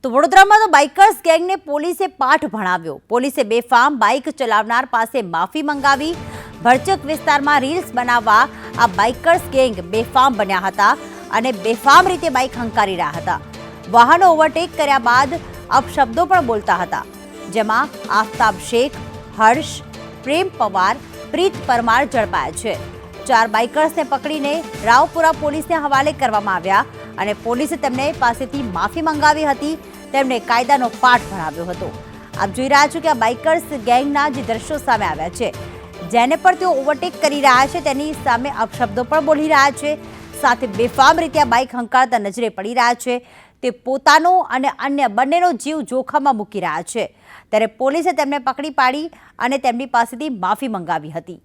તો વડોદરામાં તો બાઇકર્સ ગેંગને પોલીસે પાઠ ભણાવ્યો। પોલીસે બેફામ બાઇક ચલાવનાર પાસે માફી મંગાવી। ભરચક વિસ્તારમાં રીલ્સ બનાવવા આ બાઇકર્સ ગેંગ બેફામ બન્યા હતા અને બેફામ રીતે બાઇક હંકારી રહ્યા હતા। વાહનો ઓવરટેક કર્યા બાદ અપશબ્દો પણ બોલતા હતા, જેમાં આફતાબ શેખ, હર્ષ, પ્રેમ પવાર, પ્રીત પરમાર ઝડપાયા છે। 4 બાઇકર્સને પકડીને રાવપુરા પોલીસને હવાલે કરવામાં આવ્યા અને પોલીસે તેમને પાસેથી માફી મંગાવી હતી। તેમને કાયદાનો પાઠ ભણાવ્યો હતો। આપ જોઈ રહ્યા છો કે આ બાઇકર્સ ગેંગના જે દ્રશ્યો સામે આવ્યા છે, જેને પણ તેઓ ઓવરટેક કરી રહ્યા છે તેની સામે અપશબ્દો પણ બોલી રહ્યા છે, સાથે બેફામ રીતે આ બાઇક હંકારતા નજરે પડી રહ્યા છે। તે પોતાનો અને અન્ય બંનેનો જીવ જોખમમાં મૂકી રહ્યા છે, ત્યારે પોલીસે તેમને પકડી પાડી અને તેમની પાસેથી માફી મંગાવી હતી।